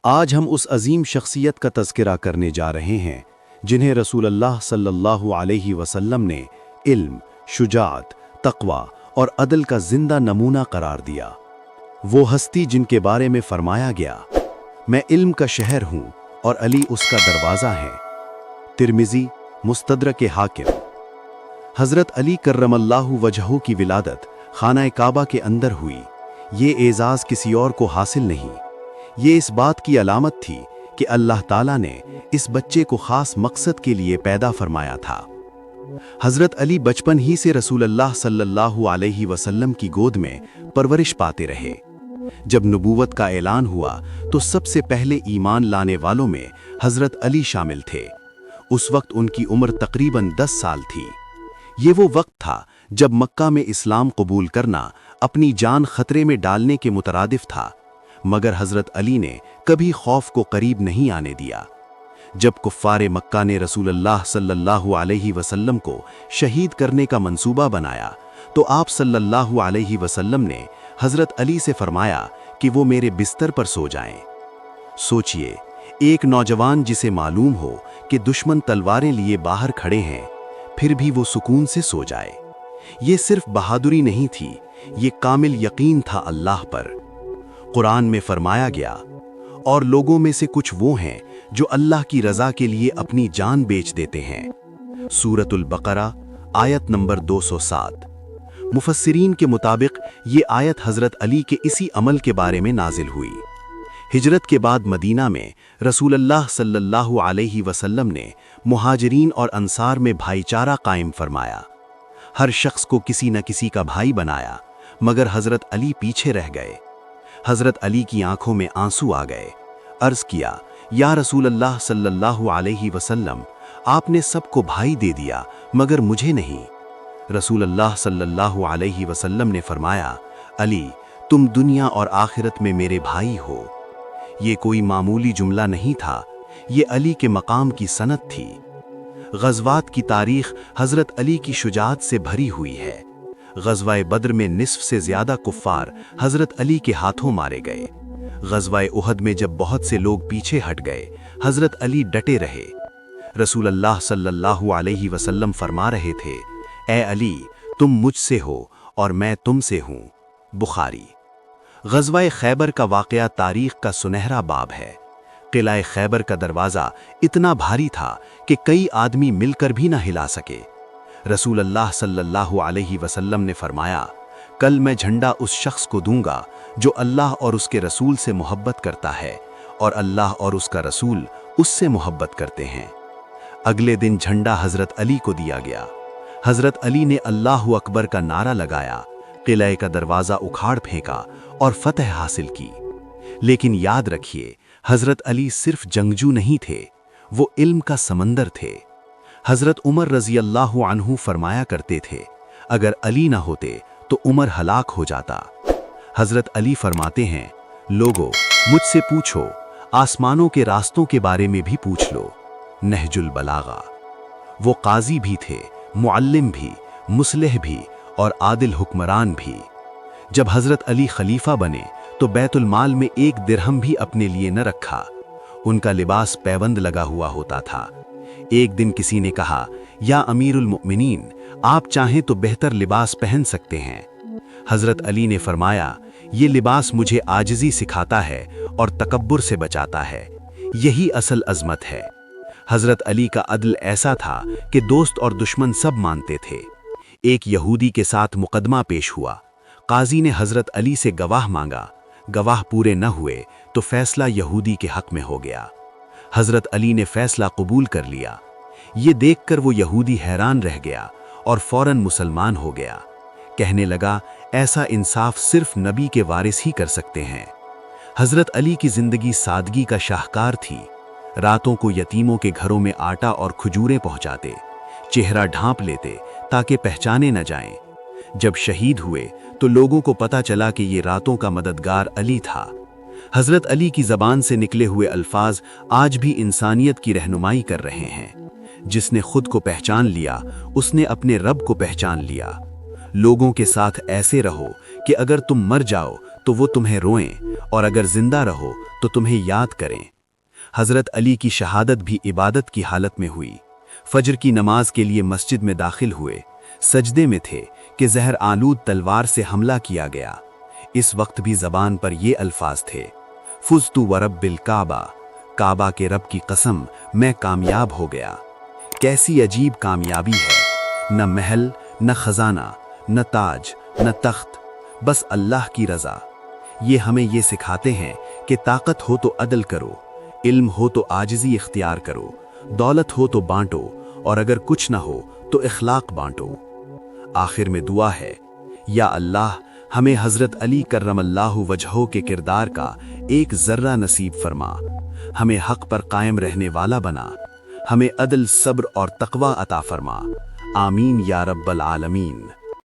آج ہم اس عظیم شخصیت کا تذکرہ کرنے جا رہے ہیں جنہیں رسول اللہ صلی اللہ علیہ وسلم نے علم، شجاعت، تقوی اور عدل کا زندہ نمونہ قرار دیا۔ وہ ہستی جن کے بارے میں فرمایا گیا، میں علم کا شہر ہوں اور علی اس کا دروازہ ہے۔ ترمذی، مستدرک حاکم۔ حضرت علی کرم اللہ وجہہ کی ولادت خانہ کعبہ کے اندر ہوئی۔ یہ اعزاز کسی اور کو حاصل نہیں۔ یہ اس بات کی علامت تھی کہ اللہ تعالیٰ نے اس بچے کو خاص مقصد کے لیے پیدا فرمایا تھا۔ حضرت علی بچپن ہی سے رسول اللہ صلی اللہ علیہ وسلم کی گود میں پرورش پاتے رہے۔ جب نبوت کا اعلان ہوا تو سب سے پہلے ایمان لانے والوں میں حضرت علی شامل تھے۔ اس وقت ان کی عمر تقریباً 10 سال تھی۔ یہ وہ وقت تھا جب مکہ میں اسلام قبول کرنا اپنی جان خطرے میں ڈالنے کے مترادف تھا، مگر حضرت علی نے کبھی خوف کو قریب نہیں آنے دیا۔ جب کفار مکہ نے رسول اللہ صلی اللہ علیہ وسلم کو شہید کرنے کا منصوبہ بنایا تو آپ صلی اللہ علیہ وسلم نے حضرت علی سے فرمایا کہ وہ میرے بستر پر سو جائیں۔ سوچئے، ایک نوجوان جسے معلوم ہو کہ دشمن تلواریں لیے باہر کھڑے ہیں، پھر بھی وہ سکون سے سو جائے۔ یہ صرف بہادری نہیں تھی، یہ کامل یقین تھا اللہ پر۔ قرآن میں فرمایا گیا، اور لوگوں میں سے کچھ وہ ہیں جو اللہ کی رضا کے لیے اپنی جان بیچ دیتے ہیں۔ سورۃ البقرہ، آیت نمبر 207۔ مفسرین کے مطابق یہ آیت حضرت علی کے اسی عمل کے بارے میں نازل ہوئی۔ ہجرت کے بعد مدینہ میں رسول اللہ صلی اللہ علیہ وسلم نے مہاجرین اور انصار میں بھائی چارہ قائم فرمایا۔ ہر شخص کو کسی نہ کسی کا بھائی بنایا، مگر حضرت علی پیچھے رہ گئے۔ حضرت علی کی آنکھوں میں آنسو آ گئے۔ عرض کیا، یا رسول اللہ صلی اللہ علیہ وسلم، آپ نے سب کو بھائی دے دیا مگر مجھے نہیں۔ رسول اللہ صلی اللہ علیہ وسلم نے فرمایا، علی، تم دنیا اور آخرت میں میرے بھائی ہو۔ یہ کوئی معمولی جملہ نہیں تھا، یہ علی کے مقام کی سند تھی۔ غزوات کی تاریخ حضرت علی کی شجاعت سے بھری ہوئی ہے۔ غزوہ بدر میں نصف سے زیادہ کفار حضرت علی کے ہاتھوں مارے گئے۔ غزوہ احد میں جب بہت سے لوگ پیچھے ہٹ گئے، حضرت علی ڈٹے رہے۔ رسول اللہ صلی اللہ علیہ وسلم فرما رہے تھے، اے علی، تم مجھ سے ہو اور میں تم سے ہوں۔ بخاری۔ غزوہ خیبر کا واقعہ تاریخ کا سنہرا باب ہے۔ قلعہ خیبر کا دروازہ اتنا بھاری تھا کہ کئی آدمی مل کر بھی نہ ہلا سکے۔ رسول اللہ صلی اللہ علیہ وسلم نے فرمایا، کل میں جھنڈا اس شخص کو دوں گا جو اللہ اور اس کے رسول سے محبت کرتا ہے اور اللہ اور اس کا رسول اس سے محبت کرتے ہیں۔ اگلے دن جھنڈا حضرت علی کو دیا گیا۔ حضرت علی نے اللہ اکبر کا نعرہ لگایا، قلعے کا دروازہ اکھاڑ پھینکا اور فتح حاصل کی۔ لیکن یاد رکھیے، حضرت علی صرف جنگجو نہیں تھے، وہ علم کا سمندر تھے۔ حضرت عمر رضی اللہ عنہ فرمایا کرتے تھے، اگر علی نہ ہوتے تو عمر ہلاک ہو جاتا۔ حضرت علی فرماتے ہیں، لوگو، مجھ سے پوچھو، آسمانوں کے راستوں کے بارے میں بھی پوچھ لو۔ نہج البلاغہ۔ وہ قاضی بھی تھے، معلم بھی، مصلح بھی اور عادل حکمران بھی۔ جب حضرت علی خلیفہ بنے تو بیت المال میں 1 درہم بھی اپنے لیے نہ رکھا۔ ان کا لباس پیوند لگا ہوا ہوتا تھا۔ ایک دن کسی نے کہا، یا امیر المؤمنین، آپ چاہیں تو بہتر لباس پہن سکتے ہیں۔ حضرت علی نے فرمایا، یہ لباس مجھے عاجزی سکھاتا ہے اور تکبر سے بچاتا ہے، یہی اصل عظمت ہے۔ حضرت علی کا عدل ایسا تھا کہ دوست اور دشمن سب مانتے تھے۔ ایک یہودی کے ساتھ مقدمہ پیش ہوا۔ قاضی نے حضرت علی سے گواہ مانگا۔ گواہ پورے نہ ہوئے تو فیصلہ یہودی کے حق میں ہو گیا۔ حضرت علی نے فیصلہ قبول کر لیا۔ یہ دیکھ کر وہ یہودی حیران رہ گیا اور فوراً مسلمان ہو گیا۔ کہنے لگا، ایسا انصاف صرف نبی کے وارث ہی کر سکتے ہیں۔ حضرت علی کی زندگی سادگی کا شاہکار تھی۔ راتوں کو یتیموں کے گھروں میں آٹا اور کھجوریں پہنچاتے، چہرہ ڈھانپ لیتے تاکہ پہچانے نہ جائیں۔ جب شہید ہوئے تو لوگوں کو پتہ چلا کہ یہ راتوں کا مددگار علی تھا۔ حضرت علی کی زبان سے نکلے ہوئے الفاظ آج بھی انسانیت کی رہنمائی کر رہے ہیں۔ جس نے خود کو پہچان لیا، اس نے اپنے رب کو پہچان لیا۔ لوگوں کے ساتھ ایسے رہو کہ اگر تم مر جاؤ تو وہ تمہیں روئیں، اور اگر زندہ رہو تو تمہیں یاد کریں۔ حضرت علی کی شہادت بھی عبادت کی حالت میں ہوئی۔ فجر کی نماز کے لیے مسجد میں داخل ہوئے، سجدے میں تھے کہ زہر آلود تلوار سے حملہ کیا گیا۔ اس وقت بھی زبان پر یہ الفاظ تھے، فزت ورب الکعبہ، کعبہ کے رب کی قسم میں کامیاب ہو گیا۔ کیسی عجیب کامیابی ہے، نہ محل، نہ خزانہ، نہ تاج، نہ تخت، بس اللہ کی رضا۔ یہ ہمیں یہ سکھاتے ہیں کہ طاقت ہو تو عدل کرو، علم ہو تو عاجزی اختیار کرو، دولت ہو تو بانٹو، اور اگر کچھ نہ ہو تو اخلاق بانٹو۔ آخر میں دعا ہے، یا اللہ ہمیں حضرت علی کرم اللہ وجہہ کے کردار کا ایک ذرہ نصیب فرما، ہمیں حق پر قائم رہنے والا بنا، ہمیں عدل، صبر اور تقوی عطا فرما، آمین یا رب العالمین۔